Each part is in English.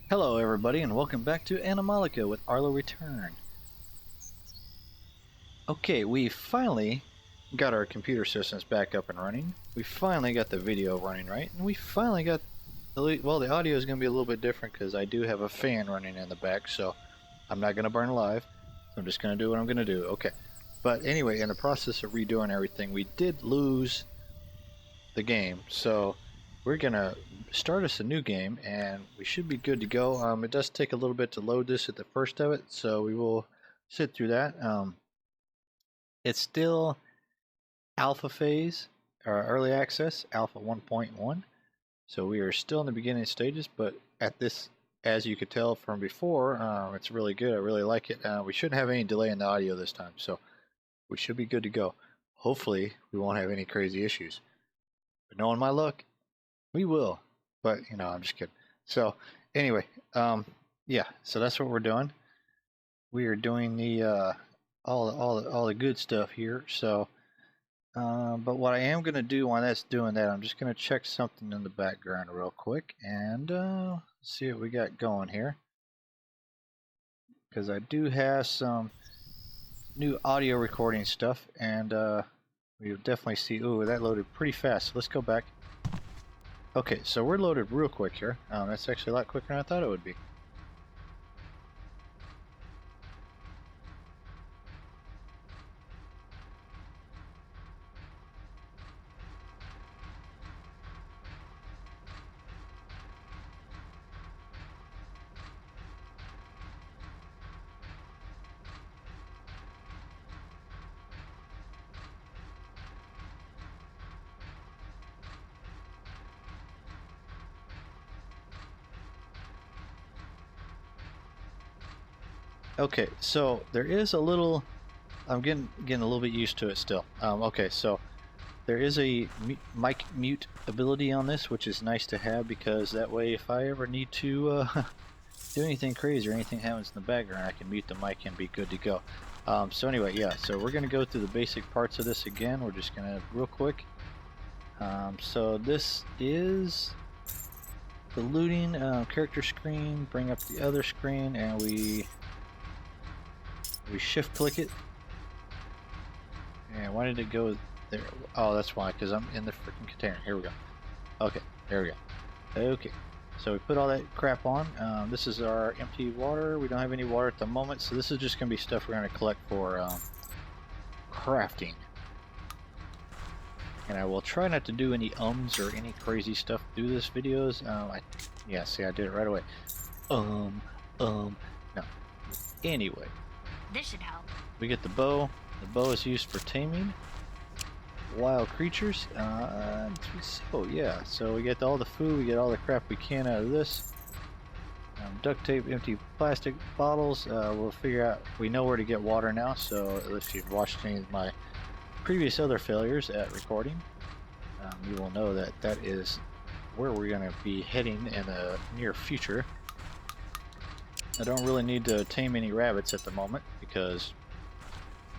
Hello everybody and welcome back to Animallica with Arlo Return. Okay, we finally got our computer systems back up and running. We finally got the video running right, and we finally got the audio is going to be a little bit different because I do have a fan running in the back, so I'm not going to burn alive. So I'm just going to do what I'm going to do. Okay. But anyway, in the process of redoing everything, we did lose the game, so we're gonna start us a new game and we should be good to go. It does take a little bit to load this at the first of it, so we will sit through that. It's still alpha phase or early access, alpha 1.1, so we are still in the beginning stages, but at this, as you could tell from before, it's really good. I really like it. We shouldn't have any delay in the audio this time, so we should be good to go. Hopefully we won't have any crazy issues, but knowing my luck, we will, but you know, I'm just kidding. So anyway, yeah, so that's what we're doing. We are doing the all the good stuff here. So, but what I am gonna do while that's doing that, I'm just gonna check something in the background real quick and see what we got going here, because I do have some new audio recording stuff, and we'll definitely see. Ooh, that loaded pretty fast. So let's go back. Okay, so we're loaded real quick here. That's actually a lot quicker than I thought it would be. Okay, so there is a little. I'm getting a little bit used to it still. Okay, so there is a mic mute ability on this, which is nice to have because that way, if I ever need to do anything crazy or anything happens in the background, I can mute the mic and be good to go. So anyway, yeah. So we're gonna go through the basic parts of this again. We're just gonna real quick. So this is the looting character screen. Bring up the other screen, and we shift click it. And why did it go there? Oh, that's why, because I'm in the freaking container. Here we go. Okay, there we go. Okay, so we put all that crap on. This is our empty water. We don't have any water at the moment, so this is just going to be stuff we're going to collect for crafting. And I will try not to do any ums or any crazy stuff through this videos. Yeah, see, I did it right away. No. Anyway. This should help. We get the bow. The bow is used for taming wild creatures. So yeah, so we get all the food, we get all the crap we can out of this. Duct tape, empty plastic bottles. We'll figure out. We know where to get water now. So if you've watched any of my previous other failures at recording, you will know that that is where we're going to be heading in the near future. I don't really need to tame any rabbits at the moment because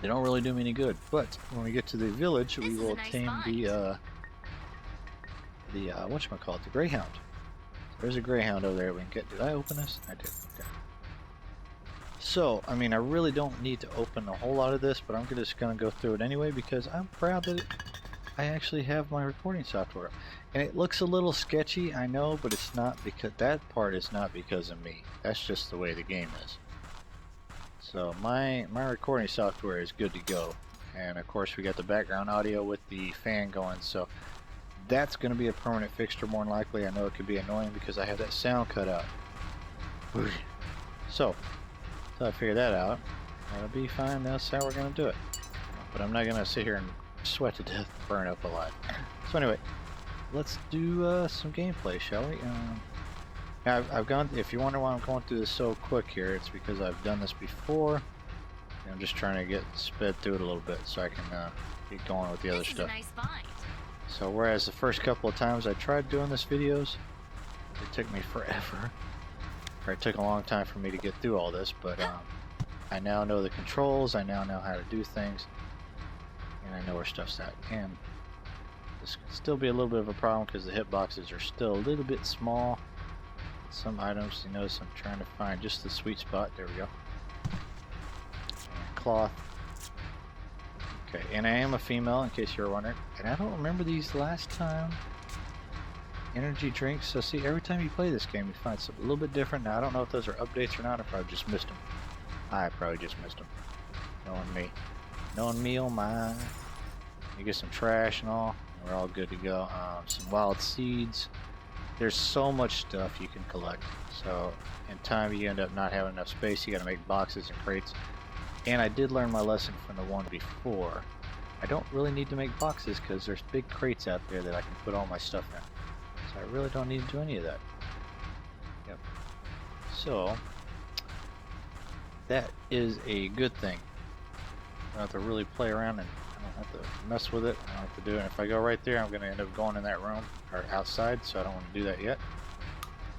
they don't really do me any good. But when we get to the village, we will tame the whatchamacallit, the greyhound. There's a greyhound over there we can get. Did I open this? I did. Okay. So, I mean, I really don't need to open a whole lot of this, but I'm just going to go through it anyway because I'm proud that I actually have my recording software. And it looks a little sketchy, I know, but it's not because that part is not because of me. That's just the way the game is. So my recording software is good to go. And of course we got the background audio with the fan going, so that's going to be a permanent fixture more than likely. I know it could be annoying because I have that sound cut out. So I figure that out, that'll be fine. That's how we're going to do it. But I'm not going to sit here and sweat to death and burn up alive. So anyway, let's do some gameplay, shall we? Now I've gone. If you wonder why I'm going through this so quick here, it's because I've done this before. And I'm just trying to get sped through it a little bit so I can get going with the other stuff. Nice find. So whereas the first couple of times I tried doing this videos, it took me forever. Or it took a long time for me to get through all this, but I now know the controls. I now know how to do things, and I know where stuff's at. And this could still be a little bit of a problem because the hitboxes are still a little bit small. some items. You notice I'm trying to find just the sweet spot. There we go. And cloth. Okay, and I am a female in case you were wondering. And I don't remember these last time. Energy drinks. So see, every time you play this game, you find something a little bit different. Now I don't know if those are updates or not, or if I just missed them. I probably just missed them. Knowing me. Knowing me, oh my. You get some trash and all. And we're all good to go. Some wild seeds. There's so much stuff you can collect. So in time you end up not having enough space. You gotta make boxes and crates. And I did learn my lesson from the one before. I don't really need to make boxes because there's big crates out there that I can put all my stuff in. So I really don't need to do any of that. Yep. So that is a good thing. I don't have to really play around and I don't have to mess with it. I don't have to do it. And if I go right there, I'm going to end up going in that room or outside, so I don't want to do that yet.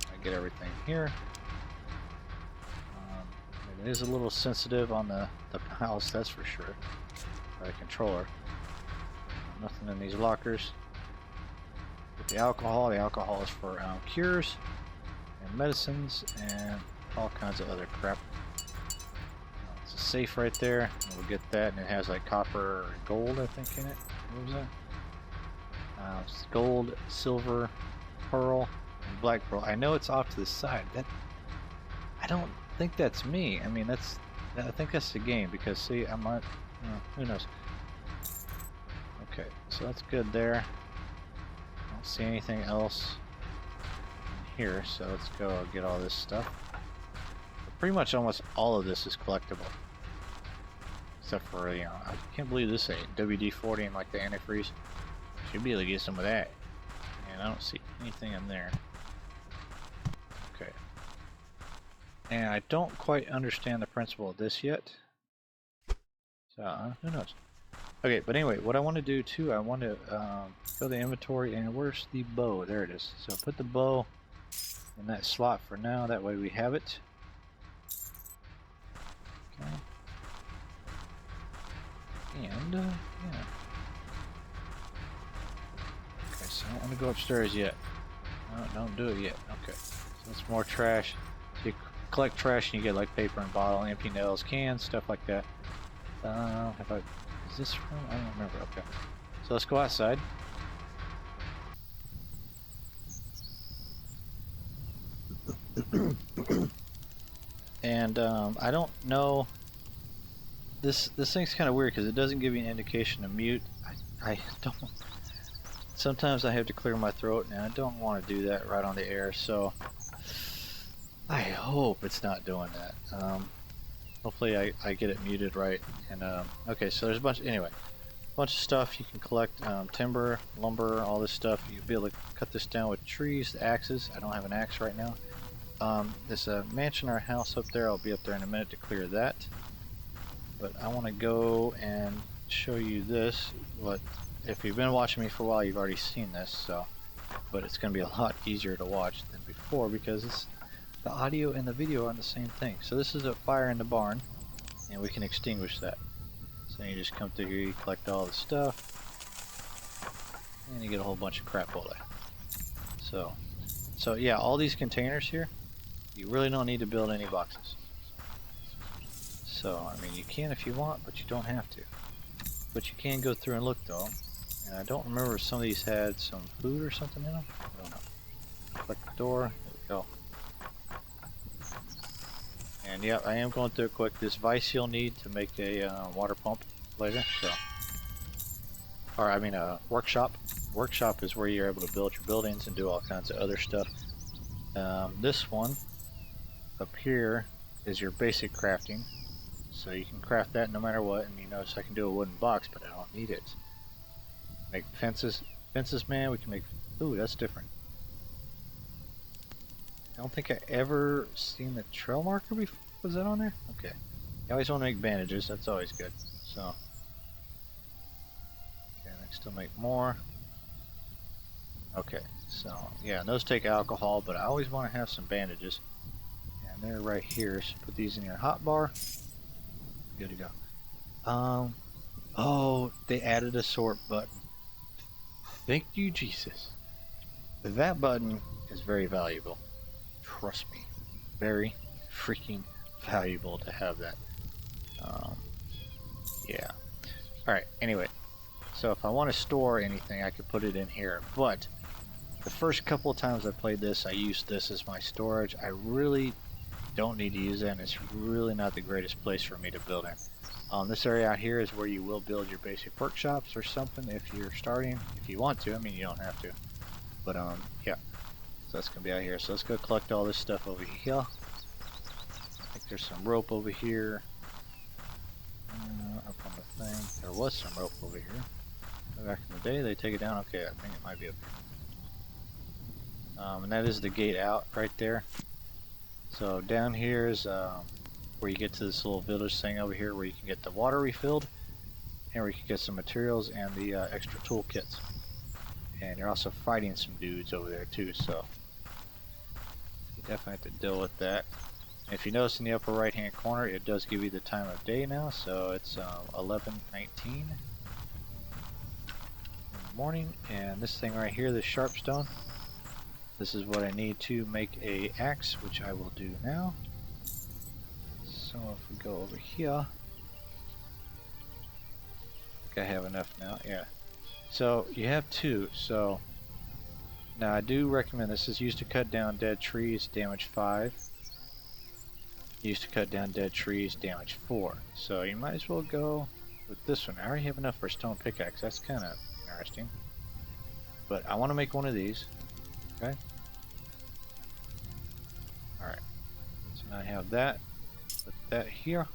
I get everything here. It is a little sensitive on the mouse, that's for sure. The controller. Nothing in these lockers. With the alcohol is for cures and medicines and all kinds of other crap. It's a safe right there. We'll get that, and it has like copper or gold, I think, in it. What was that? It's gold, silver, pearl, and black pearl. I know it's off to the side. I don't think that's me. I mean, I think that's the game, because see, I might, who knows. Okay, so that's good there. I don't see anything else in here, so let's go get all this stuff. But pretty much almost all of this is collectible. Except for, you know, I can't believe this ain't WD-40 and like the antifreeze. Should be able to get some of that. And I don't see anything in there. Okay. And I don't quite understand the principle of this yet. So, who knows? Okay, but anyway, what I want to do too, I want to go to the inventory, and where's the bow? There it is. So put the bow in that slot for now, that way we have it. Okay. And, yeah. Okay, so I don't want to go upstairs yet. No, don't do it yet. Okay. So that's more trash. So you collect trash and you get like paper and bottle, empty nails, cans, stuff like that. Is this from? I don't remember. Okay. So let's go outside. And I don't know. This thing's kind of weird because it doesn't give you an indication to mute. I don't. Sometimes I have to clear my throat, and I don't want to do that right on the air. So I hope it's not doing that. Hopefully I get it muted right. And okay, so there's a bunch. Anyway, a bunch of stuff you can collect: timber, lumber, all this stuff. You'll be able to cut this down with trees, axes. I don't have an axe right now. There's a mansion or a house up there. I'll be up there in a minute to clear that. But I want to go and show you this. What, if you've been watching me for a while, you've already seen this. So, but it's going to be a lot easier to watch than before because the audio and the video are the same thing. So this is a fire in the barn, and we can extinguish that. So you just come through here, you collect all the stuff, and you get a whole bunch of crap all day. So yeah, all these containers here, you really don't need to build any boxes. So, I mean, you can if you want, but you don't have to. But you can go through and look, though. And I don't remember if some of these had some food or something in them. I don't know. Click the door. There we go. And yeah, I am going through it quick. This vise you'll need to make a water pump later. So, or I mean a workshop. Workshop is where you're able to build your buildings and do all kinds of other stuff. This one up here is your basic crafting. So you can craft that no matter what, and you notice I can do a wooden box, but I don't need it. Make fences, man, we can make, ooh, that's different. I don't think I ever seen the trail marker before, was that on there? Okay. You always want to make bandages, that's always good, so. Okay, I can still make more. Okay, so, yeah, those take alcohol, but I always want to have some bandages. And they're right here, so put these in your hotbar. Good to go. Oh, they added a sort button. Thank you, Jesus. That button is very valuable. Trust me, very freaking valuable to have that. Yeah. Alright, anyway. So if I want to store anything, I could put it in here. But the first couple of times I played this, I used this as my storage. I really don't need to use it, and it's really not the greatest place for me to build in. This area out here is where you will build your basic workshops or something if you're starting. If you want to, I mean, you don't have to. But yeah. So that's gonna be out here. So let's go collect all this stuff over here. I think there's some rope over here. Up on the thing. There was some rope over here. Back in the day, they take it down. Okay, I think it might be up here. And that is the gate out right there. So down here is where you get to this little village thing over here where you can get the water refilled and where you can get some materials and the extra toolkits. And you're also fighting some dudes over there too, so you definitely have to deal with that. And if you notice in the upper right hand corner, it does give you the time of day now, so it's 11:19 in the morning. And this thing right here, this sharpstone, this is what I need to make a axe, which I will do now. So if we go over here, I think I have enough now, yeah. So you have two, so now I do recommend this is used to cut down dead trees, damage 5. Used to cut down dead trees, damage 4. So you might as well go with this one. I already have enough for a stone pickaxe, that's kind of interesting. But I want to make one of these, okay? Alright, so now I have that, put that here.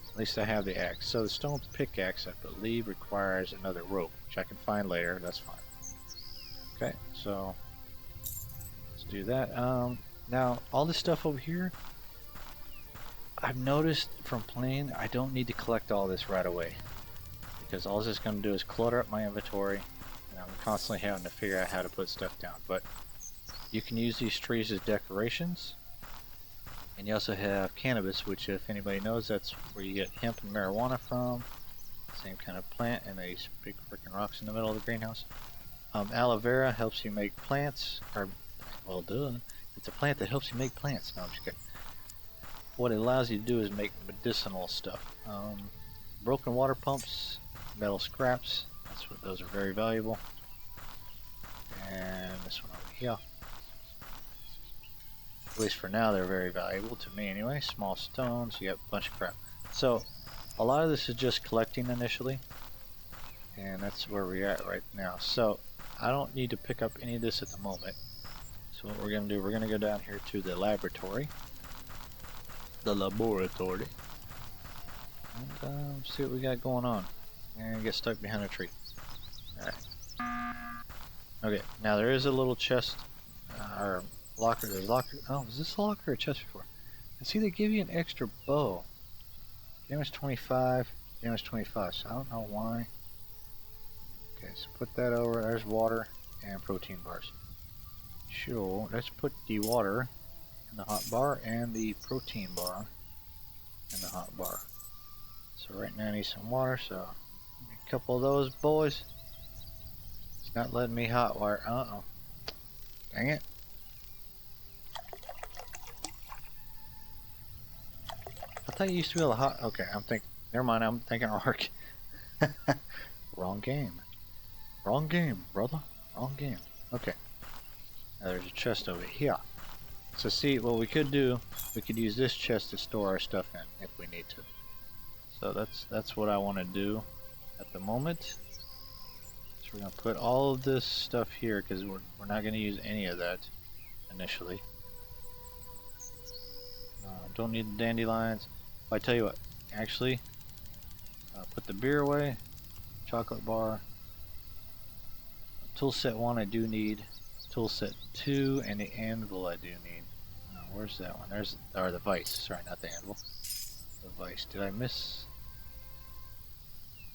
At least I have the axe. So the stone pickaxe, I believe, requires another rope, which I can find later. That's fine. Okay, so let's do that. Now, all this stuff over here, I've noticed from playing, I don't need to collect all this right away. Because all this is going to do is clutter up my inventory, and I'm constantly having to figure out how to put stuff down. But you can use these trees as decorations. And you also have cannabis, which if anybody knows, that's where you get hemp and marijuana from. Same kind of plant, and these big freaking rocks in the middle of the greenhouse. Aloe vera helps you make plants, or, well, duh. It's a plant that helps you make plants. No, I'm just kidding. What it allows you to do is make medicinal stuff. Broken water pumps, metal scraps, those are very valuable. And this one over here. At least for now, they're very valuable to me anyway. Small stones, you got a bunch of crap. So, a lot of this is just collecting initially. And that's where we're at right now. So, I don't need to pick up any of this at the moment. So what we're going to do, we're going to go down here to the laboratory. The laboratory. And see what we got going on. And get stuck behind a tree. Alright. Okay, now there is a little chest, or locker. There's locker. Oh, was this a locker or a chest before? I see they give you an extra bow. Damage 25, damage 25. So I don't know why. Okay, so put that over. There's water and protein bars. Sure, let's put the water in the hot bar and the protein bar in the hot bar. So right now I need some water, so a couple of those boys. It's not letting me hot wire. Uh-oh. Dang it. I thought you used to be able to hot. Okay, I'm thinking. Never mind, I'm thinking arc. Wrong game. Wrong game, brother. Wrong game. Okay. Now there's a chest over here. So see, what we could do, we could use this chest to store our stuff in if we need to. So that's what I want to do at the moment. So we're going to put all of this stuff here because we're not going to use any of that initially. Don't need the dandelions. I tell you what, actually, put the beer away, chocolate bar. Tool set 1 I do need, tool set 2, and the anvil I do need. Where's that one? There's, or the vise, sorry, not the anvil. The vise. Did I miss?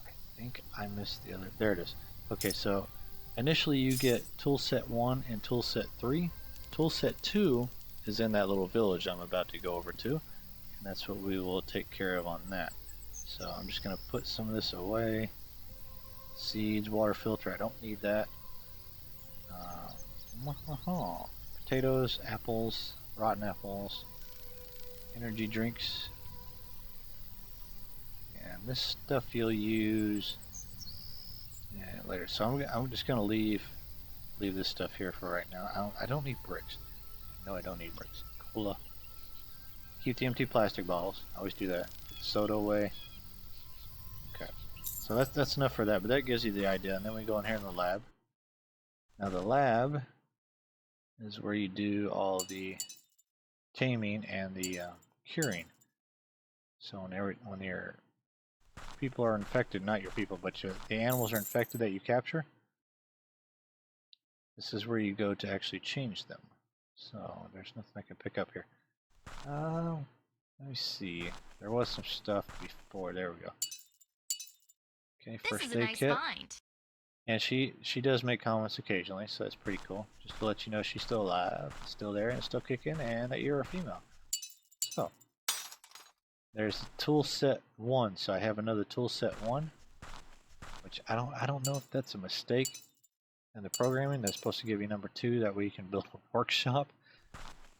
I think I missed the other. There it is. Okay, so initially you get tool set 1 and tool set 3. Tool set 2 is in that little village I'm about to go over to, and that's what we will take care of on that. So I'm just going to put some of this away. Seeds, water filter, I don't need that. Potatoes, apples, rotten apples, energy drinks, and this stuff you'll use later. So I'm just gonna leave this stuff here for right now. I don't need bricks. No, I don't need bricks. Cola. Keep the empty plastic bottles. Always do that. Put the soda away. Okay. So that's enough for that, but that gives you the idea. And then we go in here in the lab. Now the lab is where you do all the taming and the curing. So when your people are infected, not your people, but the animals are infected that you capture, this is where you go to actually change them. So there's nothing I can pick up here. Let me see. There was some stuff before. There we go. Okay, first aid kit. Find. And she does make comments occasionally, so that's pretty cool. Just to let you know she's still alive, still there, and still kicking, and that you're a female. So there's tool set 1. So I have another tool set 1, which I don't know if that's a mistake in the programming. That's supposed to give you number 2. That way you can build a workshop,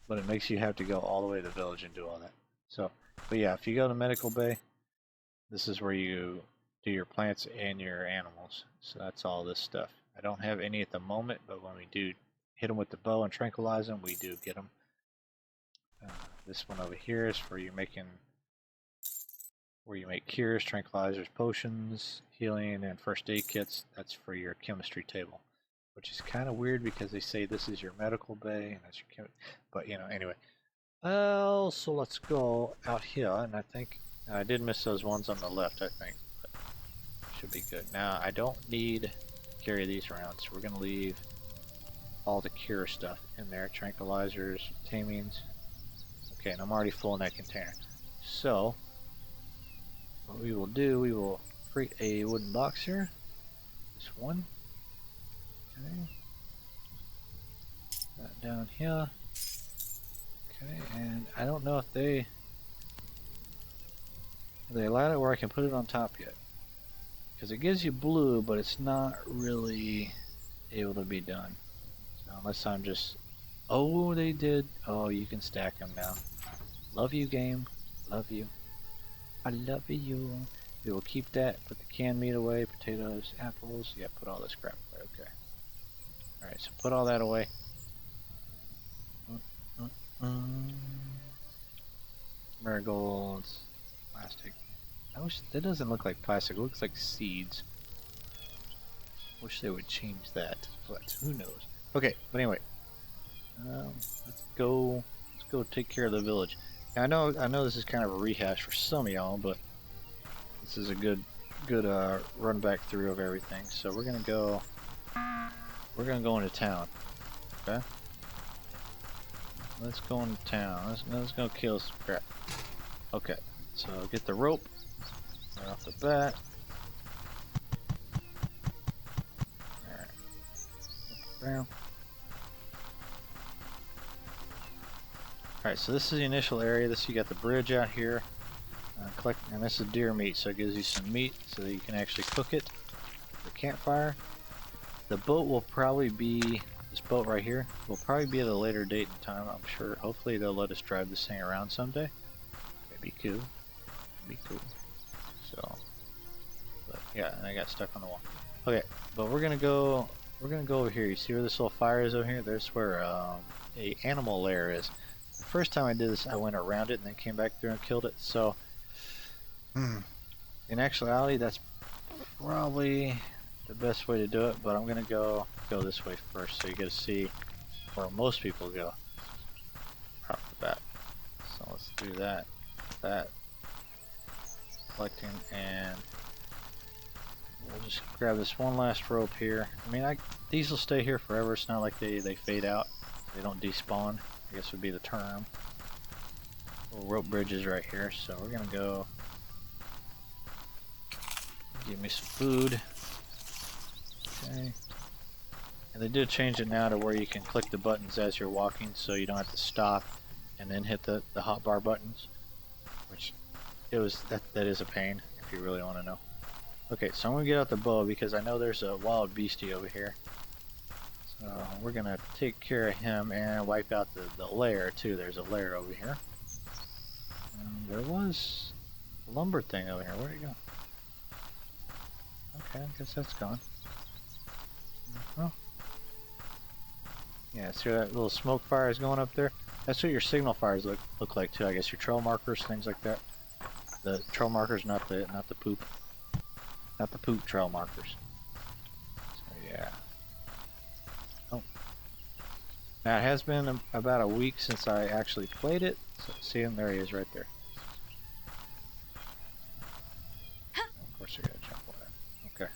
but it makes you have to go all the way to the village and do all that. So, but yeah, if you go to the medical bay, this is where you do your plants and your animals. So that's all this stuff. I don't have any at the moment, but when we do hit them with the bow and tranquilize them, we do get them. This one over here is for you making, where you make cures, tranquilizers, potions, healing, and first aid kits. That's for your chemistry table, which is kind of weird because they say this is your medical bay and that's your but you know, anyway. Well, so let's go out here, and I think I did miss those ones on the left, I think. Should be good. Now, I don't need to carry these around, so we're going to leave all the cure stuff in there. Tranquilizers, tamings. Okay, and I'm already full in that container. So, what we will do, we will create a wooden box here. This one. Okay. That down here. Okay, and I don't know if they allowed it where I can put it on top yet. Because it gives you blue, but it's not really able to be done. So unless I'm just... Oh, they did. Oh, you can stack them now. Love you, game. Love you. I love you. We will keep that. Put the canned meat away. Potatoes, apples. Yeah, put all this crap away. Okay. Alright, so put all that away. Marigolds. Plastic. I wish that doesn't look like plastic. It looks like seeds. Wish they would change that, but who knows? Okay, but anyway, let's go take care of the village. Now, I know this is kind of a rehash for some of y'all, but this is a good run back through of everything. So we're gonna go into town. Okay. Let's go into town. Let's go kill some crap. Okay. So get the rope. Right off the bat. Alright. Alright, so this is the initial area. You got the bridge out here. And this is deer meat, so it gives you some meat so that you can actually cook it. The campfire. The boat will probably be, this boat right here, will probably be at a later date and time, I'm sure. Hopefully they'll let us drive this thing around someday. That'd be cool. Be cool. So, but yeah, and I got stuck on the wall. Okay, but we're gonna go over here. You see where this little fire is over here? There's where a animal lair is. The first time I did this, I went around it and then came back through and killed it. So, in actuality, that's probably the best way to do it. But I'm gonna go this way first, so you get to see where most people go off the bat. So let's do that. Collecting, and we'll just grab this one last rope here. I mean, these will stay here forever. It's not like they fade out. They don't despawn, I guess would be the term. Little rope bridges right here. So we're gonna go give me some food. Okay. And they did change it now to where you can click the buttons as you're walking, so you don't have to stop and then hit the hotbar buttons, which that is a pain if you really want to know. Okay, so I'm gonna get out the bow because I know there's a wild beastie over here. we're gonna take care of him and wipe out the lair too. There's a lair over here. There was a lumber thing over here. Where'd it go? Okay, I guess that's gone. Oh. Yeah, see that little smoke fire is going up there? That's what your signal fires look like too. I guess your trail markers, things like that. The trail markers, not the poop. Not the poop trail markers. So yeah. Oh. Now it has been about a week since I actually played it. So see him, there he is right there. Of course I gotta jump on that. Okay.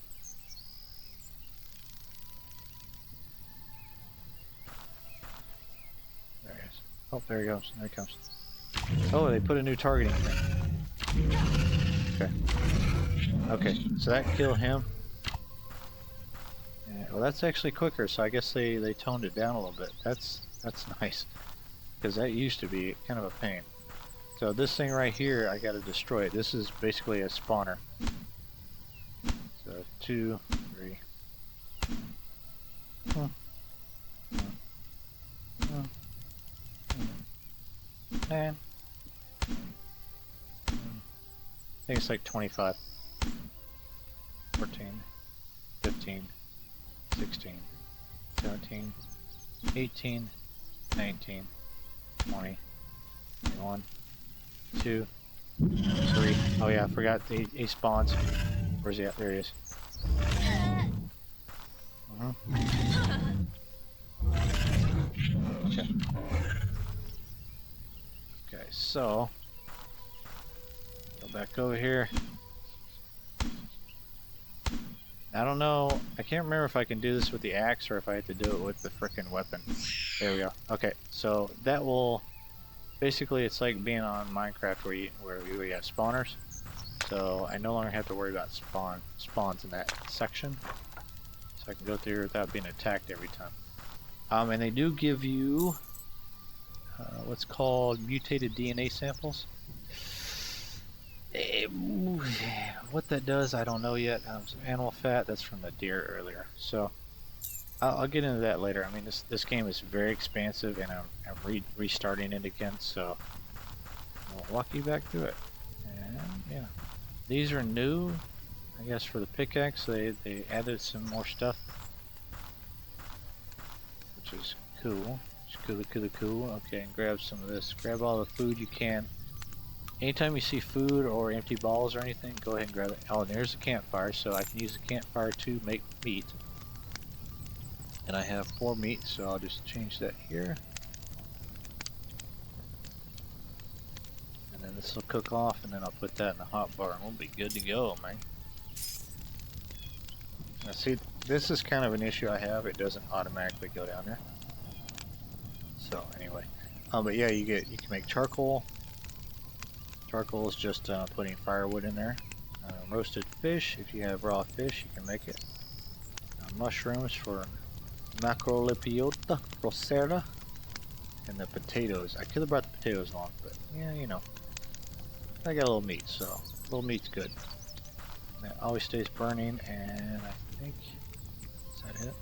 There he is. Oh, there he goes. There he comes. Oh, they put a new targeting thing. Okay. Okay, so that killed him. Yeah, well, that's actually quicker, so I guess they toned it down a little bit. That's nice, because that used to be kind of a pain. So this thing right here, I got to destroy it. This is basically a spawner. So 2, 3. And I think it's like 25. 14, 15, 16, 17, 18, 19, 20, 21, 2, 3. Oh yeah, I forgot he spawns. Where's he at? There he is. Okay. Okay, so go back over here. I don't know, I can't remember if I can do this with the axe or if I have to do it with the frickin' weapon. There we go. Okay, so that will, basically it's like being on Minecraft where we have spawners. So I no longer have to worry about spawns in that section. So I can go through without being attacked every time. And they do give you what's called mutated DNA samples. What that does, I don't know yet. Animal fat, that's from the deer earlier. So I'll get into that later. I mean, this game is very expansive, and I'm restarting it again. So I'll walk you back through it. And yeah, these are new, I guess, for the pickaxe. They added some more stuff, which is cool. It's cool. Okay, and grab some of this. Grab all the food you can. Anytime you see food or empty balls or anything, go ahead and grab it. Oh, and there's a campfire, so I can use the campfire to make meat. And I have 4 meat, so I'll just change that here. And then this will cook off, and then I'll put that in the hot bar, and we'll be good to go, man. Now see, this is kind of an issue I have. It doesn't automatically go down there. So anyway, but yeah, you can make charcoal. Charcoal is just putting firewood in there. Roasted fish, if you have raw fish, you can make it. Mushrooms for macrolipiota rosera. And the potatoes. I could have brought the potatoes along, but yeah, you know. I got a little meat, so a little meat's good. And that always stays burning, and I think, is that it?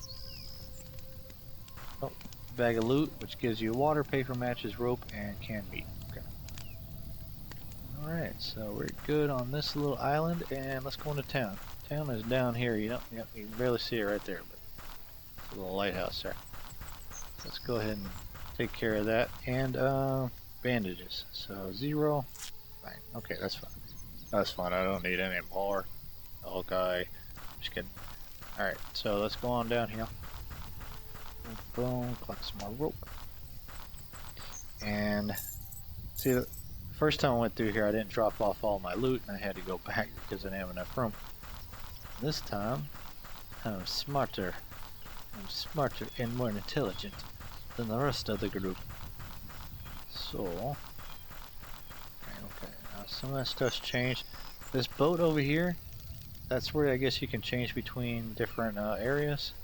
Oh, bag of loot, which gives you water, paper, matches, rope, and canned meat. Alright, so we're good on this little island, and let's go into town. Town is down here. You can barely see it right there, but it's a little lighthouse there. Let's go ahead and take care of that. And bandages. So 0. Fine. Okay, that's fine. That's fine. I don't need any more. Okay. Just kidding. Alright, so let's go on down here. Boom, collect some more rope. And see the first time I went through here, I didn't drop off all my loot, and I had to go back because I didn't have enough room. This time, I'm smarter. I'm smarter and more intelligent than the rest of the group. So, okay. Now some of that stuff's changed. This boat over here, that's where I guess you can change between different areas.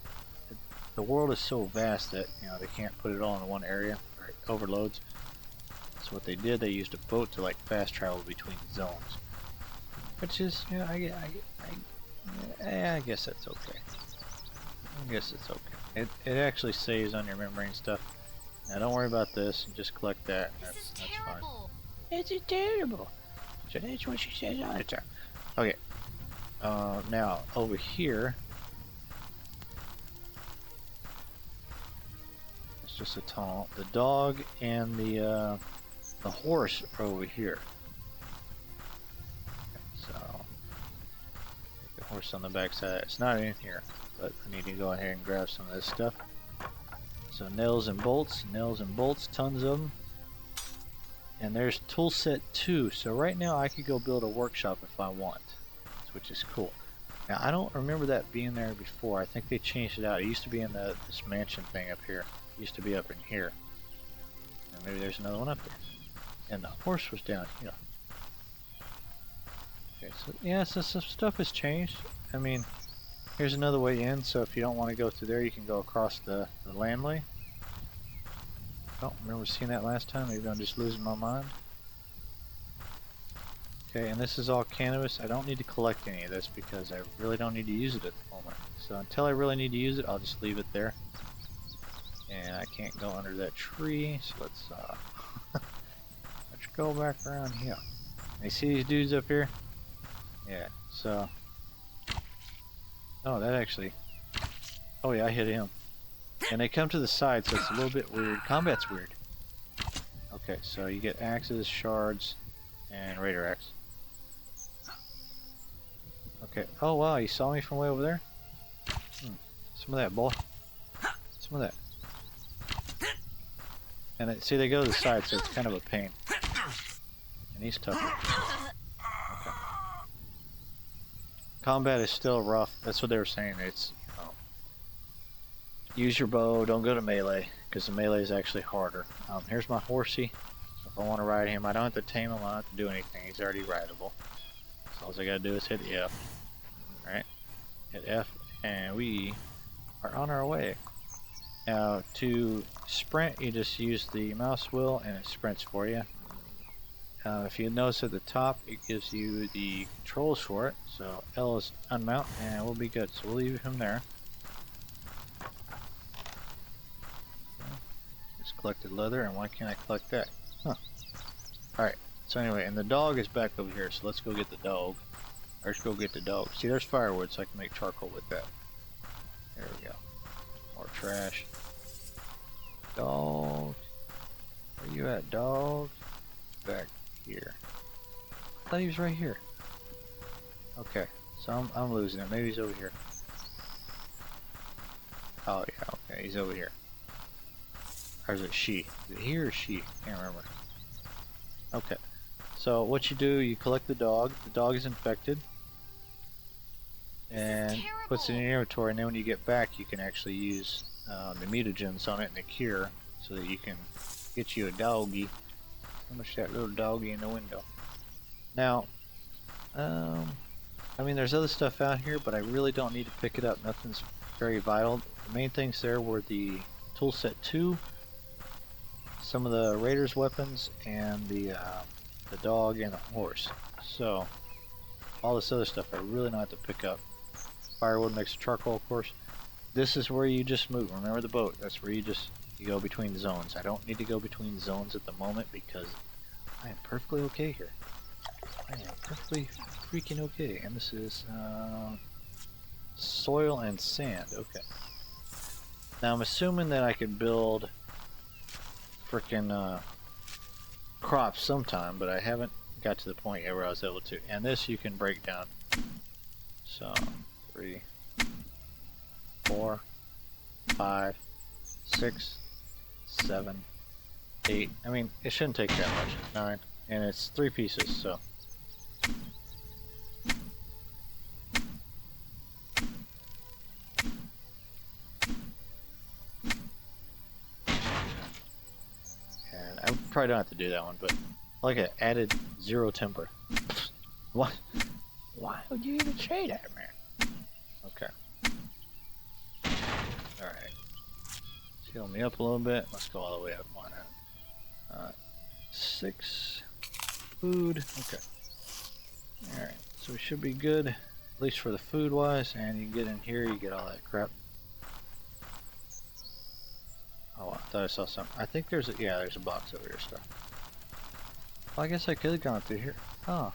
The world is so vast that they can't put it all in one area, or it overloads. So what they did, they used a boat to like fast travel between zones, which is, I guess that's okay. I guess it's okay. It actually saves on your memory and stuff. Now don't worry about this, and just collect that. That's fine. This is terrible. So that's what she says all the time. Okay. Now over here, it's just a tunnel. The dog and the horse are over here. So the horse on the back side. It's not in here, but I need to go ahead and grab some of this stuff. So nails and bolts, tons of them. And there's tool set 2. So right now I could go build a workshop if I want, which is cool. Now I don't remember that being there before. I think they changed it out. It used to be in this mansion thing up here. It used to be up in here. And maybe there's another one up there. And the horse was down here. Okay, so yeah, so some stuff has changed. I mean, here's another way in, so if you don't want to go through there, you can go across the landway. I don't remember seeing that last time. Maybe I'm just losing my mind. Okay, and this is all cannabis. I don't need to collect any of this because I really don't need to use it at the moment. So until I really need to use it, I'll just leave it there. And I can't go under that tree, so let's go back around here. You see these dudes up here? Yeah, so... Oh, that actually... Oh yeah, I hit him. And they come to the side, so it's a little bit weird. Combat's weird. Okay, so you get axes, shards, and Raider Axe. Okay, oh wow, you saw me from way over there? Some of that, boy. Some of that. And see, they go to the side, so it's kind of a pain. And he's tough. Okay. Combat is still rough. That's what they were saying. It's, you know, use your bow, don't go to melee, because the melee is actually harder. Here's my horsey. So if I want to ride him, I don't have to tame him, I don't have to do anything. He's already rideable. So all I gotta do is hit the F. Alright? Hit F, and we are on our way. Now, to sprint, you just use the mouse wheel and it sprints for you. If you notice at the top, it gives you the controls for it. So L is unmount, and we'll be good. So we'll leave him there. Just collected leather, and why can't I collect that? Huh. Alright, so anyway, and the dog is back over here, so let's go get the dog. Let's go get the dog. See, there's firewood, so I can make charcoal with that. There we go. More trash. Dog. Where you at, dog? Back here. I thought he was right here. Okay, so I'm losing it. Maybe he's over here. Oh yeah, okay, he's over here. Or is it she? Is it he or she? Can't remember. Okay, so what you do, you collect the dog. The dog is infected. And puts it in your inventory, and then when you get back, you can actually use the mutagens on it and the cure, so that you can get you a doggy. How much that little doggy in the window? Now, I mean, there's other stuff out here, but I really don't need to pick it up. Nothing's very vital. The main things there were the tool set 2, some of the raiders' weapons, and the dog and the horse. So, all this other stuff I really don't have to pick up. Firewood makes charcoal, of course. This is where you just move. Remember the boat. That's where you go between zones. I don't need to go between zones at the moment because I am perfectly okay here. I am perfectly freaking okay. And this is soil and sand. Okay. Now I'm assuming that I could build frickin' crops sometime, but I haven't got to the point yet where I was able to. And this you can break down. So 3, 4, 5, 6, 7, 8. I mean, it shouldn't take that much. 9, and it's 3 pieces. So. And I probably don't have to do that one, but like I added 0 temper. What? Why would you even say that, man? Okay. Alright. Heal me up a little bit. Let's go all the way up. Why not? 6 food. Okay. Alright. So we should be good, at least for the food wise. And you get in here, you get all that crap. Oh, I thought I saw something. I think there's a, yeah, there's a box over here stuff. Well, I guess I could have gone through here. Oh,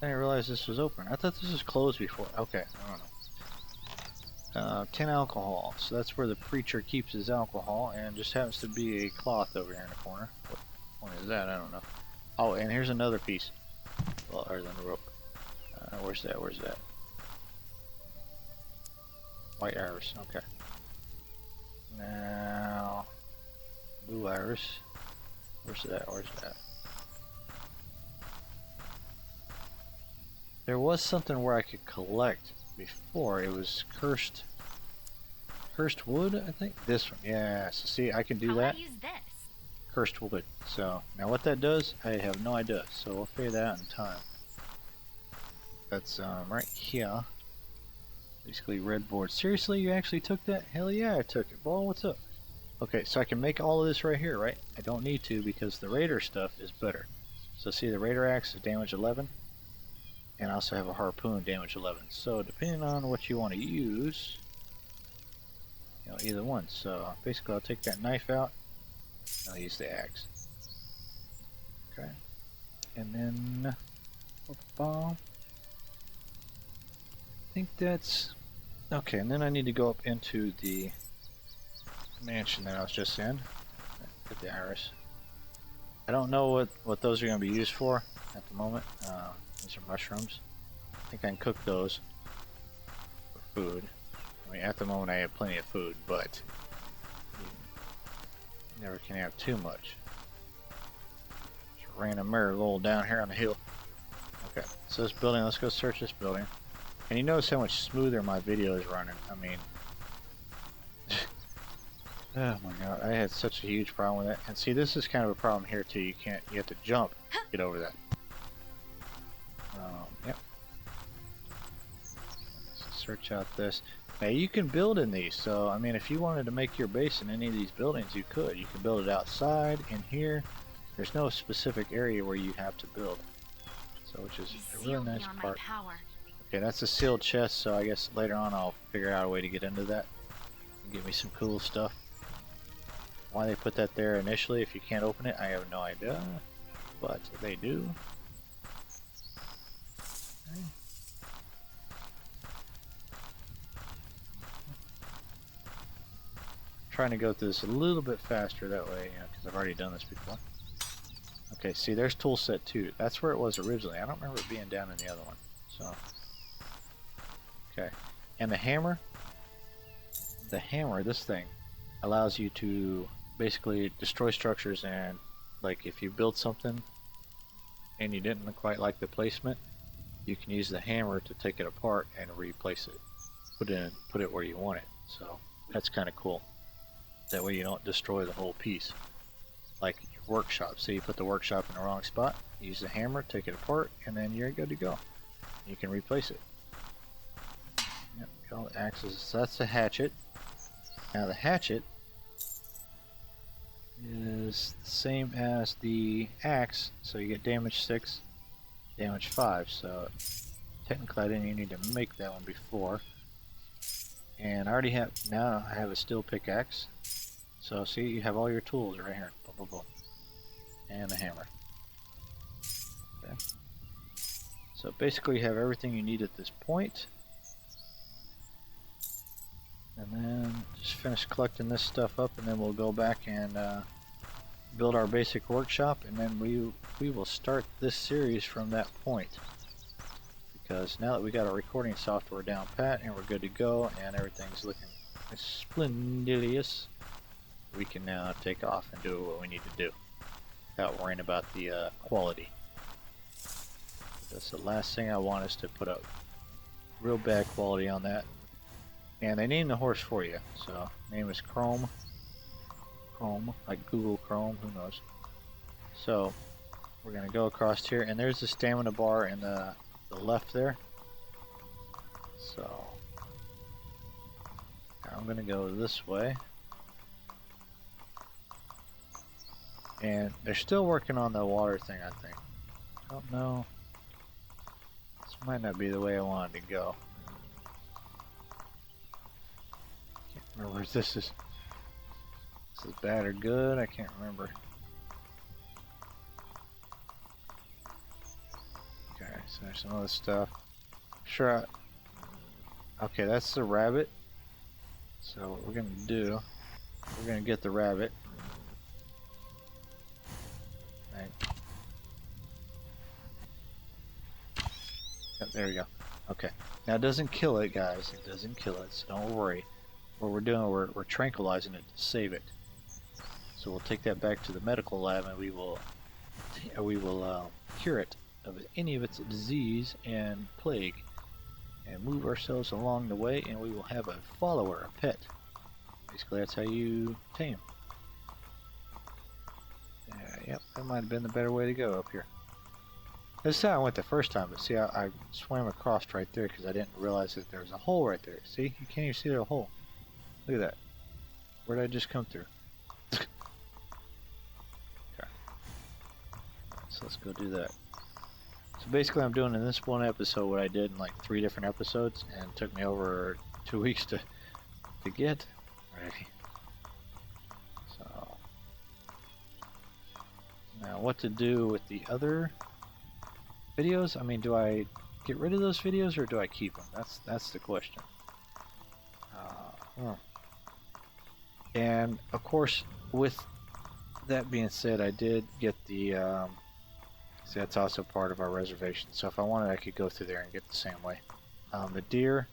I didn't realize this was open. I thought this was closed before. Okay, I don't know. 10 alcohol. So that's where the preacher keeps his alcohol, and just happens to be a cloth over here in the corner. What one is that? I don't know. Oh, and here's another piece. Well, other than the rope. Where's that? Where's that? White iris. Okay. Now, blue iris. Where's that? Where's that? There was something where I could collect before. It was cursed wood, I think. This one, yeah. So see, I can do that. How do I use this? Cursed wood. So now what that does, I have no idea. So we'll figure that out in time. That's right here. Basically red board. Seriously, you actually took that? Hell yeah, I took it. Ball, what's up? Okay, so I can make all of this right here, right? I don't need to because the Raider stuff is better. So see, the Raider axe is damage 11. And I also have a harpoon, damage 11. So depending on what you want to use, you know, either one. So basically I'll take that knife out, and I'll use the axe. Okay. And then, I think that's, okay, and then I need to go up into the mansion that I was just in. Get the iris. I don't know what those are going to be used for at the moment. These are mushrooms. I think I can cook those for food. I mean, at the moment I have plenty of food, but you never can have too much. Just ran a marigold down here on the hill. Okay, so this building, let's go search this building. And you notice how much smoother my video is running. I mean, oh my god, I had such a huge problem with that. And see, this is kind of a problem here too. You have to jump to get over that. Yep. Let's search out this. Now you can build in these, so I mean, if you wanted to make your base in any of these buildings, you could. You can build it outside, in here. There's no specific area where you have to build. So, which is a really nice part. Okay, that's a sealed chest, so I guess later on I'll figure out a way to get into that and get me some cool stuff. Why they put that there initially if you can't open it, I have no idea, but they do. Okay. Trying to go through this a little bit faster that way, you know, because I've already done this before. Okay, see, there's tool set 2. That's where it was originally. I don't remember it being down in the other one. So, okay, and the hammer, this thing allows you to basically destroy structures, and like if you build something and you didn't quite like the placement, you can use the hammer to take it apart and replace it, put it where you want it. So that's kind of cool. That way you don't destroy the whole piece. Like your workshop, say you put the workshop in the wrong spot, use the hammer, take it apart, and then you're good to go. You can replace it. Yep, got all the axes. So that's the hatchet. Now the hatchet is the same as the axe, so you get damage 6, damage 5. So technically I didn't even need to make that one before. And I already have, now I have a steel pickaxe. So see, you have all your tools right here. Boom, boom, boom. And the hammer. Okay. So basically you have everything you need at this point. And then just finish collecting this stuff up, and then we'll go back and build our basic workshop, and then we will start this series from that point. Because now that we got our recording software down pat and we're good to go and everything's looking splendidous, we can now take off and do what we need to do without worrying about the quality. That's the last thing I want, is to put up real bad quality on that. And they named the horse for you, so name is Chrome, like Google Chrome, who knows. So we're gonna go across here, and there's the stamina bar in the left there. So I'm gonna go this way, and they're still working on the water thing, I think. I don't know, this might not be the way I wanted to go. Can't remember if this is This is bad or good, I can't remember. Okay, so there's some other stuff. Sure. Okay, that's the rabbit. So what we're gonna do, we're gonna get the rabbit. Right. Yep, there we go. Okay. Now it doesn't kill it, guys. It doesn't kill it, so don't worry. What we're doing, we're tranquilizing it to save it. So we'll take that back to the medical lab, and we will cure it of any of its disease and plague, and move ourselves along the way, and we will have a follower, a pet. Basically, that's how you tame. Yep, that might have been the better way to go up here. This is how I went the first time, but see, I swam across right there because I didn't realize that there was a hole right there. See, you can't even see the hole. Look at that. Where did I just come through? Okay. So let's go do that. So basically, I'm doing in this one episode what I did in like 3 different episodes, and it took me over 2 weeks to get ready. So now, what to do with the other videos? I mean, do I get rid of those videos or do I keep them? That's the question. And of course, with that being said, I did get the. See, that's also part of our reservation. So if I wanted, I could go through there and get the same way. The deer,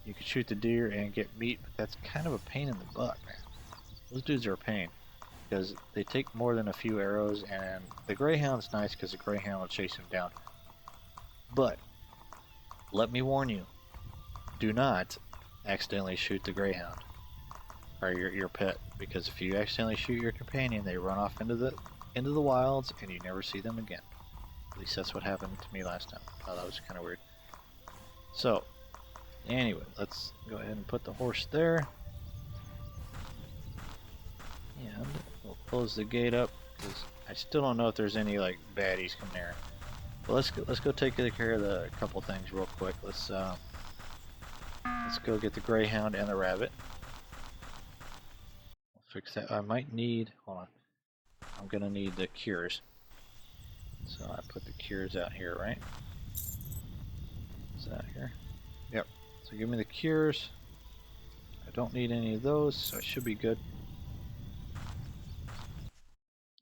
you could shoot the deer and get meat, but that's kind of a pain in the butt, man. Those dudes are a pain because they take more than a few arrows, and the greyhound's nice because the greyhound will chase him down. But let me warn you, do not accidentally shoot the greyhound or your pet, because if you accidentally shoot your companion, they run off into the wilds and you never see them again. At least that's what happened to me last time. Oh, that was kind of weird. So anyway, let's go ahead and put the horse there, and we'll close the gate up because I still don't know if there's any like baddies coming there. But let's go take care of the couple things real quick. Let's go get the greyhound and the rabbit. We'll fix that. I might need. Hold on. I'm gonna need the cures. So I put the cures out here, right? Is that here? Yep. So give me the cures. I don't need any of those, so it should be good.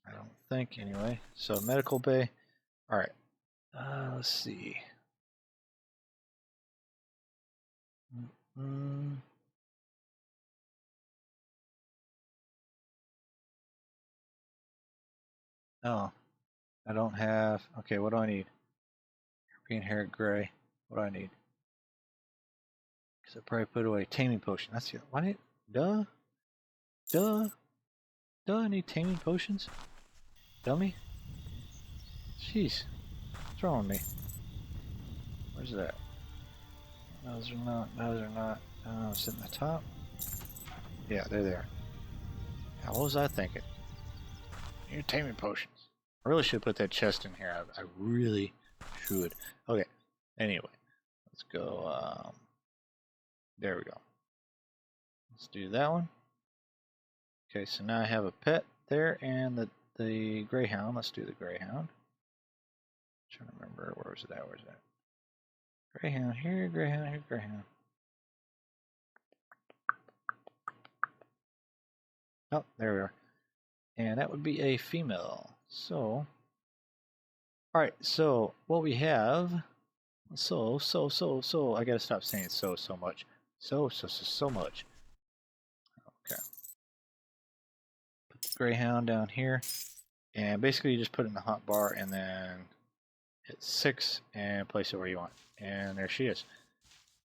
I don't think, anyway. So medical bay. All right. Let's see. Oh, I don't have. Okay, what do I need? Green hair, gray. What do I need? Because I probably put away taming potion. That's the. Why did? Duh. I need taming potions. Dummy. Jeez. What's wrong with me? Where's that? Those are not. It's in the top. Yeah, they're there. Now, what was I thinking? Your taming potions. I really should put that chest in here. I really should. Okay. Anyway, let's go. There we go. Let's do that one. Okay, so now I have a pet there and the greyhound. Let's do the greyhound. I'm trying to remember where's it at? Greyhound here, greyhound here, greyhound. Oh, there we are. And that would be a female. So, alright, so what we have, so, I gotta stop saying so much. So much. Okay. Put the greyhound down here. And basically you just put it in the hot bar and then hit 6 and place it where you want. And there she is.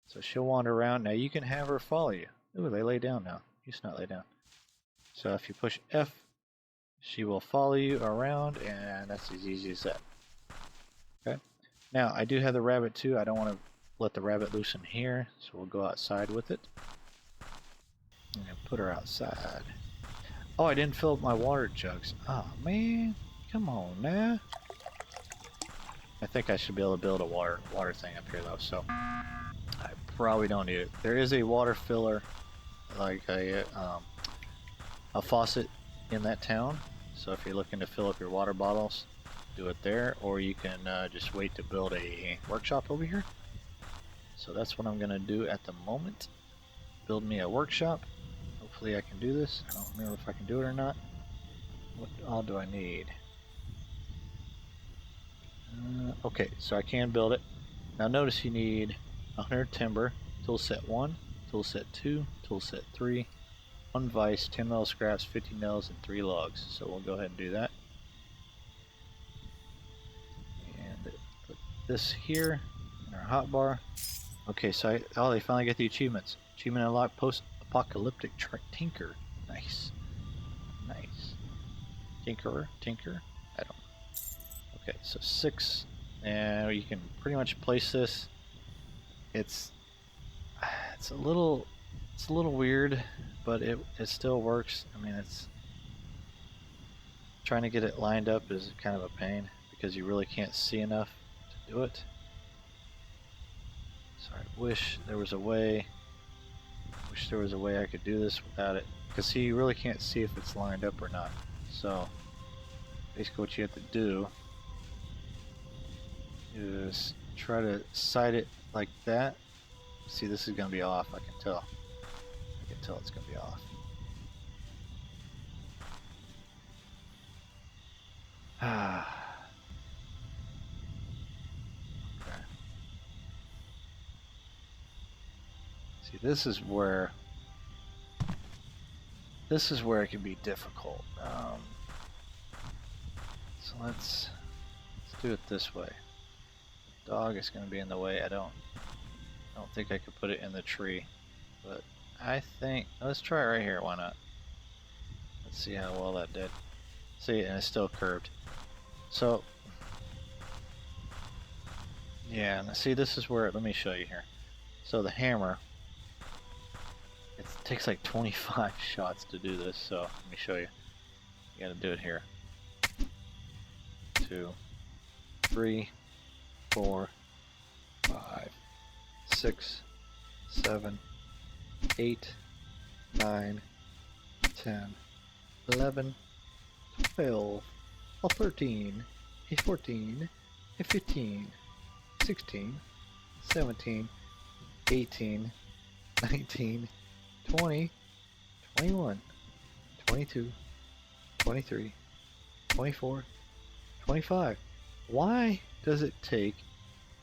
So she'll wander around. Now you can have her follow you. Ooh, they lay down now. Used to not lay down. So if you push F, she will follow you around, and that's as easy as that. Okay. Now I do have the rabbit too. I don't want to let the rabbit loose in here, so we'll go outside with it. And put her outside. Oh, I didn't fill up my water jugs. Oh man, come on now. I think I should be able to build a water thing up here though, so I probably don't need it. There is a water filler, like a a faucet in that town. So if you're looking to fill up your water bottles, do it there, or you can just wait to build a workshop over here. So that's what I'm gonna do at the moment. Build me a workshop. Hopefully I can do this. I don't remember if I can do it or not. What all do I need? Okay, so I can build it. Now notice you need 100 timber, tool set 1, tool set 2, tool set 3, 1 vise, 10 metal scraps, 50 nails, and 3 logs. So we'll go ahead and do that. And put this here in our hotbar. Okay, so they finally get the achievements. Achievement unlocked, post-apocalyptic tinker. Nice. Nice. Tinker? I don't know. Okay, so 6. And you can pretty much place this. It's a little weird, but it still works. I mean, it's trying to get it lined up is kind of a pain because you really can't see enough to do it. So I wish there was a way. I could do this without it, because see, you really can't see if it's lined up or not. So basically, what you have to do is try to sight it like that. See, this is going to be off. I can tell it's going to be off. Okay. See, this is where it can be difficult. So let's do it this way. The dog is going to be in the way. I don't think I could put it in the tree, but I think let's try it right here. Why not? Let's see how well that did. See, and it's still curved. So yeah, now see, this is where, let me show you here. So the hammer, it takes like 25 shots to do this. So let me show you. You got to do it here. 2, 3, 4, 5, 6, 7, 8, 9, 10, 11, 12, 13, 14, 15, 16, 17, 18, 19, 20, 21, 22, 23, 24, 25. Why does it take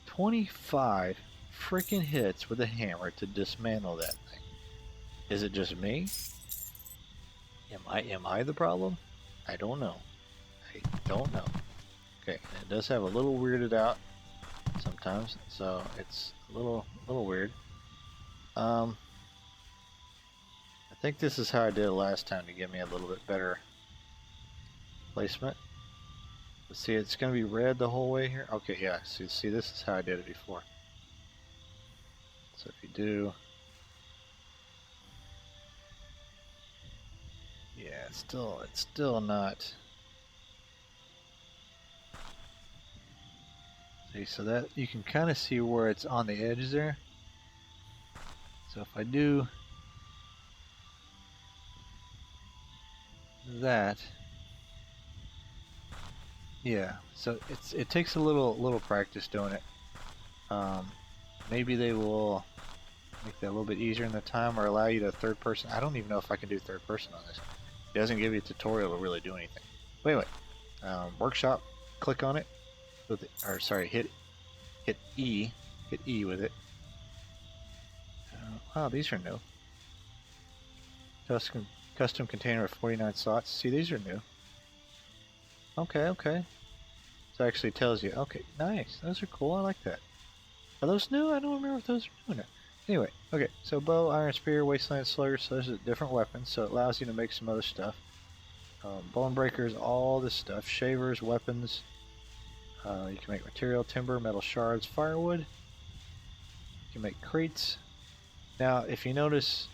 25 freaking hits with a hammer to dismantle that thing? Is it just me? Am I the problem? I don't know. Okay, it does have a little weirded out sometimes, so it's a little weird. I think this is how I did it last time to give me a little bit better placement. But see, it's going to be red the whole way here. Okay, yeah, see, this is how I did it before. So if you do, yeah, it's still not. See, so that you can kind of see where it's on the edge there. So if I do that, yeah, so it takes a little practice doing it. Maybe they will make that a little bit easier in the time, or allow you to third person. I don't even know if I can do third person on this. It doesn't give you a tutorial to really do anything. But anyway, workshop, click on it with it, or sorry, hit E with it. Wow, these are new. Custom container with 49 slots. See, these are new. Okay. So it actually tells you. Okay, nice. Those are cool. I like that. Are those new? I don't remember if those are new or not. Anyway, okay. So bow, iron spear, wasteland slugger. So those are different weapons. So it allows you to make some other stuff. Bone breakers, all this stuff. Shavers, weapons. You can make material, timber, metal shards, firewood. You can make crates. Now, if you notice,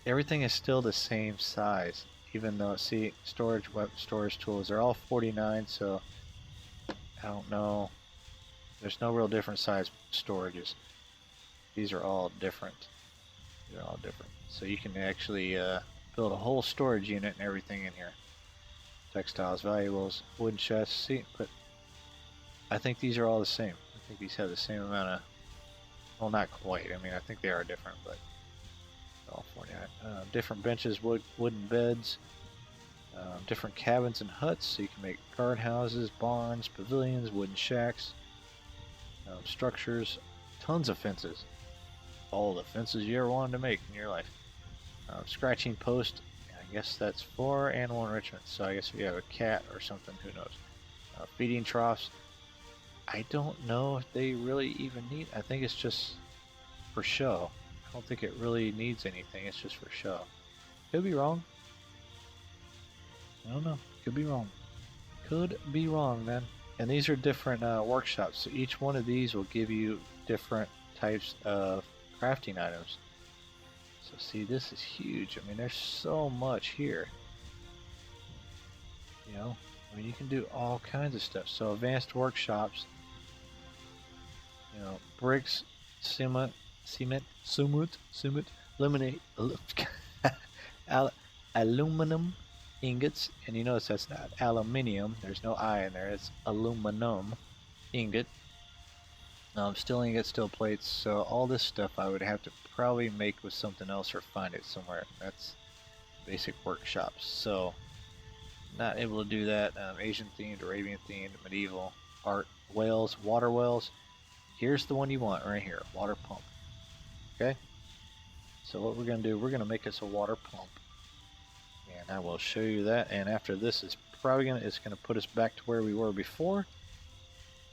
everything is still the same size, even though, see, storage tools are all 49, so I don't know. There's no real different size storages. These are all different. They're all different. So you can actually build a whole storage unit and everything in here. Textiles, valuables, wooden chests. See, but I think these are all the same. I think these have the same amount of. Well, not quite. I mean, I think they are different, but all 49. Different benches, wooden beds, different cabins and huts. So you can make guardhouses, barns, pavilions, wooden shacks, structures, tons of fences. All the fences you ever wanted to make in your life. Scratching post. I guess that's for animal enrichment. So I guess if you have a cat or something, who knows? Feeding troughs. I don't know if they really even need. I think it's just for show. I don't think it really needs anything. It's just for show. Could be wrong. I don't know. Could be wrong. Could be wrong, man. And these are different workshops. So each one of these will give you different types of crafting items. So see, this is huge. I mean, there's so much here. You know, I mean, you can do all kinds of stuff. So advanced workshops. You know, bricks, cement, lemonade, aluminum ingots, and you notice that's not aluminium. There's no I in there. It's aluminum ingot. Steel ingot, steel plates. So all this stuff I would have to probably make with something else or find it somewhere. That's basic workshops. So not able to do that. Asian themed, Arabian themed, medieval, art, wells, water wells. Here's the one you want right here, water pump. Okay? So what we're going to do, we're going to make us a water pump. And I will show you that. And after this, it's probably going to put us back to where we were before.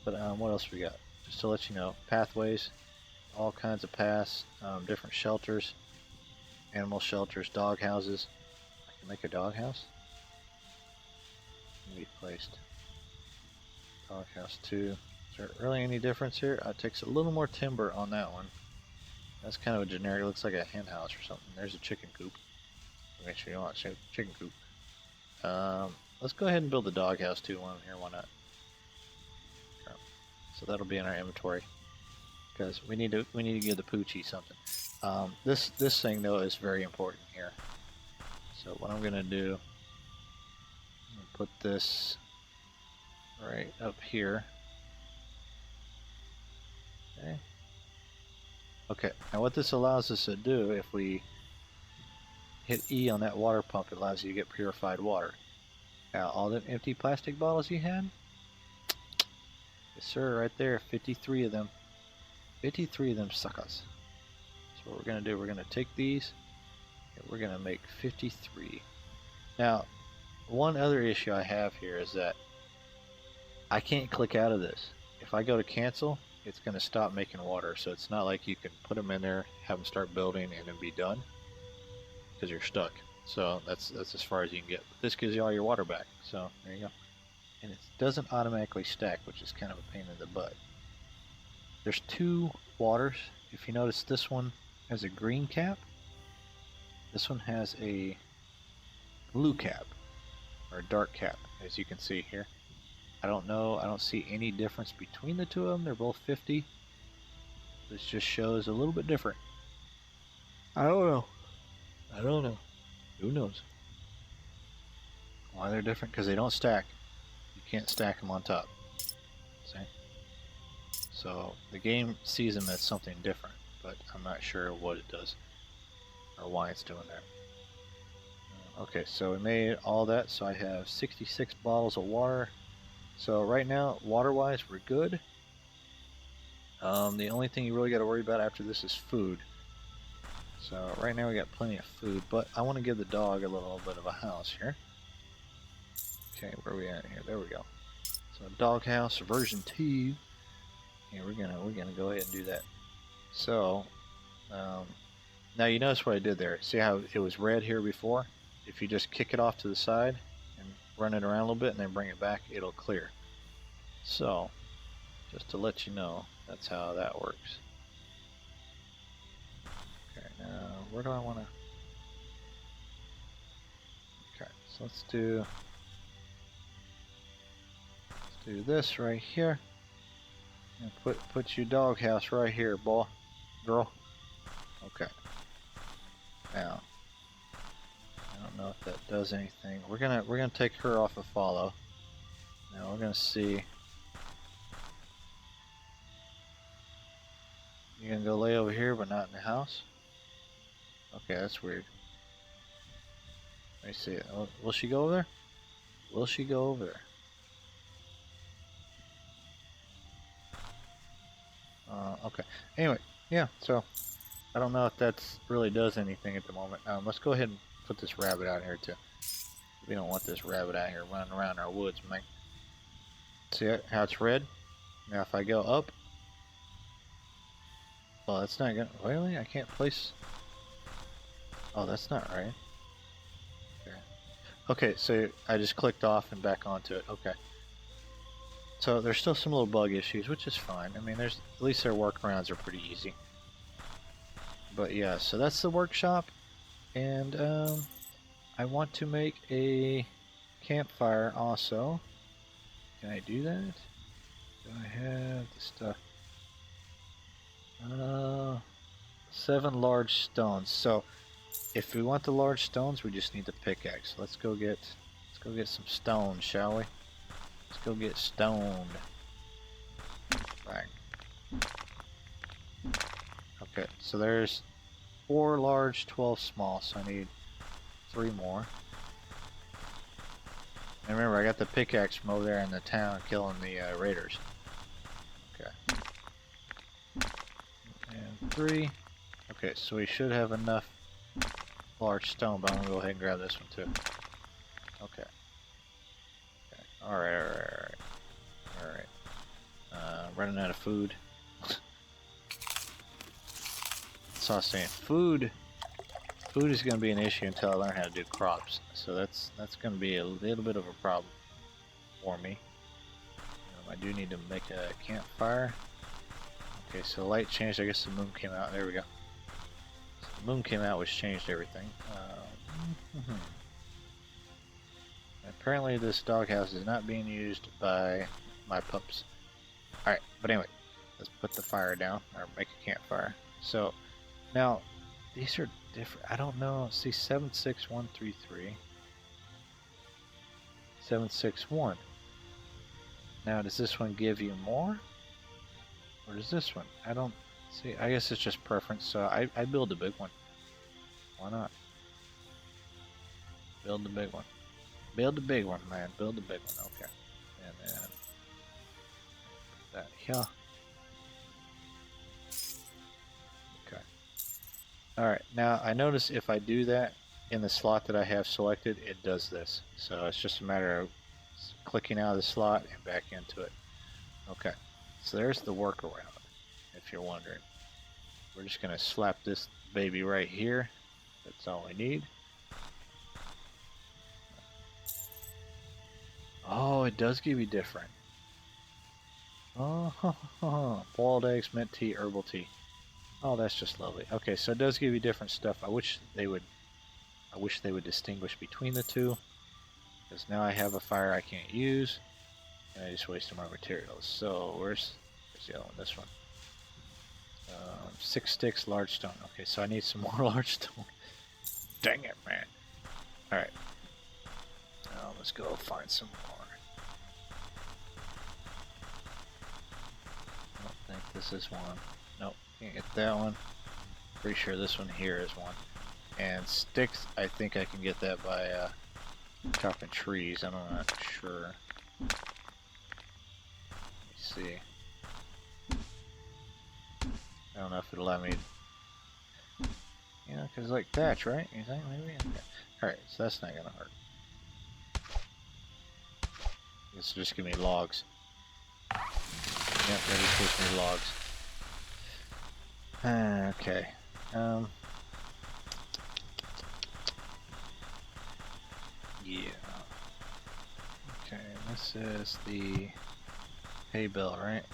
But what else we got? Just to let you know, pathways, all kinds of paths, different shelters, animal shelters, dog houses. I can make a dog house. Be placed. Dog house 2. Is there really any difference here? It takes a little more timber on that one. That's kind of a generic, looks like a hen house or something. There's a chicken coop. Make sure you want a chicken coop. Let's go ahead and build the dog house too one here, why not? Okay. So that'll be in our inventory. Because we need to give the Poochie something. This thing though is very important here. So what I'm gonna do, I'm gonna put this right up here. Okay. Okay, now what this allows us to do, if we hit E on that water pump, it allows you to get purified water. Now, all them empty plastic bottles you had? Yes, sir, right there, 53 of them. 53 of them suckers. So what we're going to do, we're going to take these, and we're going to make 53. Now, one other issue I have here is that I can't click out of this. If I go to cancel, it's going to stop making water. So it's not like you can put them in there, have them start building, and then be done. Because you're stuck. So that's as far as you can get. But this gives you all your water back. So there you go. And it doesn't automatically stack, which is kind of a pain in the butt. There's 2 waters. If you notice, this one has a green cap. This one has a blue cap, or a dark cap, as you can see here. I don't know, I don't see any difference between the two of them. They're both 50. This just shows a little bit different. I don't know. I don't know. Who knows? Why they're different? Because they don't stack. You can't stack them on top. See? So the game sees them as something different, but I'm not sure what it does or why it's doing that. Okay, so we made all that. So I have 66 bottles of water. So right now, water-wise, we're good. The only thing you really got to worry about after this is food. So right now we got plenty of food, but I want to give the dog a little bit of a house here. Okay, where are we at here? There we go. So dog house version 2. And we're gonna go ahead and do that. So now you notice what I did there. See how it was red here before? If you just kick it off to the side and run it around a little bit and then bring it back, it'll clear. So just to let you know, that's how that works. Okay, now where do I want to? Okay, so let's do this right here. And put your doghouse right here, boy, girl. Okay. Now, I don't know if that does anything. We're gonna take her off of follow. Now we're gonna see. You're gonna go lay over here, but not in the house. Okay, that's weird. Let me see. Oh, will she go over there? Will she go over there? Okay. Anyway, yeah. So I don't know if that really does anything at the moment. Let's go ahead and put this rabbit out here too. We don't want this rabbit out here running around our woods, mate. See how it's red? Now if I go up, well, that's not gonna. Really? I can't place. Oh, that's not right. Okay. Okay, so I just clicked off and back onto it. Okay. So there's still some little bug issues, which is fine. I mean, there's at least their workarounds are pretty easy. But yeah, so that's the workshop, and I want to make a campfire also. Can I do that? Do I have the stuff? 7 large stones. So if we want the large stones, we just need the pickaxe. Let's go get some stone, shall we? Let's go get stoned. Bang. Okay, so there's 4 large, 12 small, so I need 3 more. And remember, I got the pickaxe from over there in the town killing the raiders. Okay. And 3. Okay, so we should have enough large stone, but I'm gonna go ahead and grab this one too. Okay. Okay. Alright. Running out of food. So I was saying, food is going to be an issue until I learn how to do crops. So that's going to be a little bit of a problem for me. I do need to make a campfire. Okay, so the light changed. I guess the moon came out. There we go. So the moon came out, which changed everything. Apparently this doghouse is not being used by my pups. Alright, but anyway, let's put the fire down, or make a campfire. So, now, these are different. I don't know. See, 76133. 761. Now, does this one give you more? Or does this one? I don't see. I guess it's just preference, so I build a big one. Why not? Build the big one. Build the big one, man. Build the big one. Okay. And then that here. Okay. Alright, now I notice if I do that in the slot that I have selected, it does this. So it's just a matter of clicking out of the slot and back into it. Okay, so there's the workaround, if you're wondering. We're just going to slap this baby right here. That's all we need. Oh, it does give you different. Oh, boiled eggs, mint tea, herbal tea. Oh, that's just lovely. Okay, so it does give you different stuff. I wish they would distinguish between the two, because now I have a fire I can't use, and I just wasted my materials. So where's the other one? This one. 6 sticks, large stone. Okay, so I need some more large stone. Dang it, man. All right. Now let's go find some more. I don't think this is one. Nope, can't get that one. Pretty sure this one here is one. And sticks, I think I can get that by chopping trees. I'm not sure. Let's see. I don't know if it'll allow me. Yeah, because like thatch, right? You think maybe? Okay. Alright, so that's not gonna hurt. This will just give me logs. Yep, that just gives me logs. Okay. Yeah. Okay, this is the hay bale, right?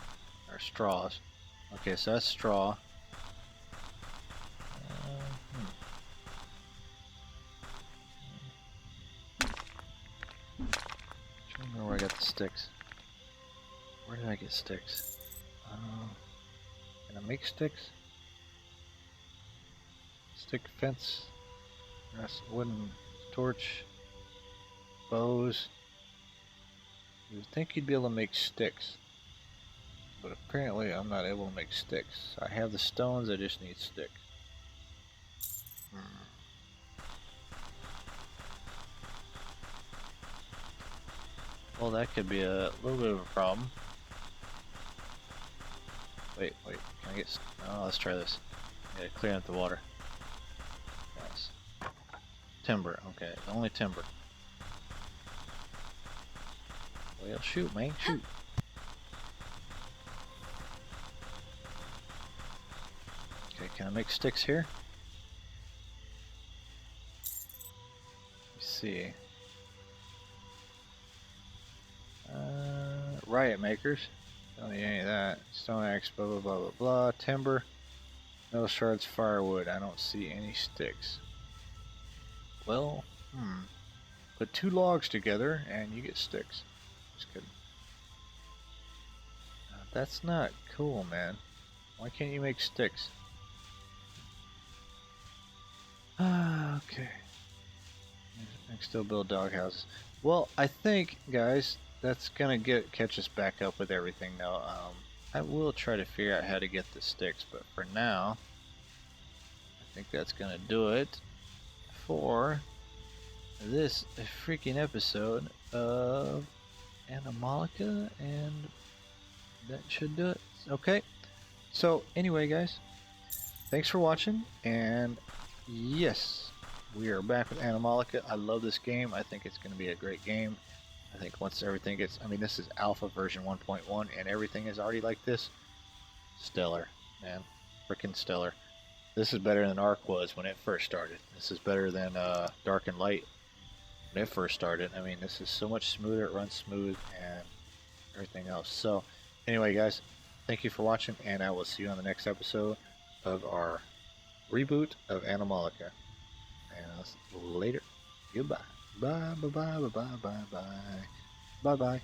Or straws. Okay, so that's straw. I don't know where I got the sticks. Where did I get sticks? Can I make sticks? Stick fence. That's wooden torch, bows. You would think you'd be able to make sticks, but apparently I'm not able to make sticks. I have the stones, I just need sticks. Well, that could be a little bit of a problem. Wait, can I get... Oh, let's try this. Yeah, clear out the water. Yes. Timber, okay, only timber. Well, shoot, man, shoot. Okay, can I make sticks here? Let's see. Riot makers. Don't need any of that. Stone axe, blah blah blah blah blah. Timber. No shards, firewood. I don't see any sticks. Well, put 2 logs together and you get sticks. Just kidding. That's not cool, man. Why can't you make sticks? Okay. I can still build doghouses. Well, I think, guys, that's gonna catch us back up with everything now. I will try to figure out how to get the sticks, but for now, I think that's gonna do it for this freaking episode of Animallica, and that should do it. Okay, so anyway, guys, thanks for watching, and yes, we are back with Animallica. I love this game. I think it's going to be a great game. I think once everything gets, I mean, this is alpha version 1.1 and everything is already like this. Stellar, man. Freaking stellar. This is better than Ark was when it first started. This is better than Dark and Light when it first started. I mean, this is so much smoother. It runs smooth and everything else. So, anyway, guys, thank you for watching, and I will see you on the next episode of our reboot of Animallica. And later. Goodbye. Bye, bye, bye, bye, bye, bye, bye. Bye, bye.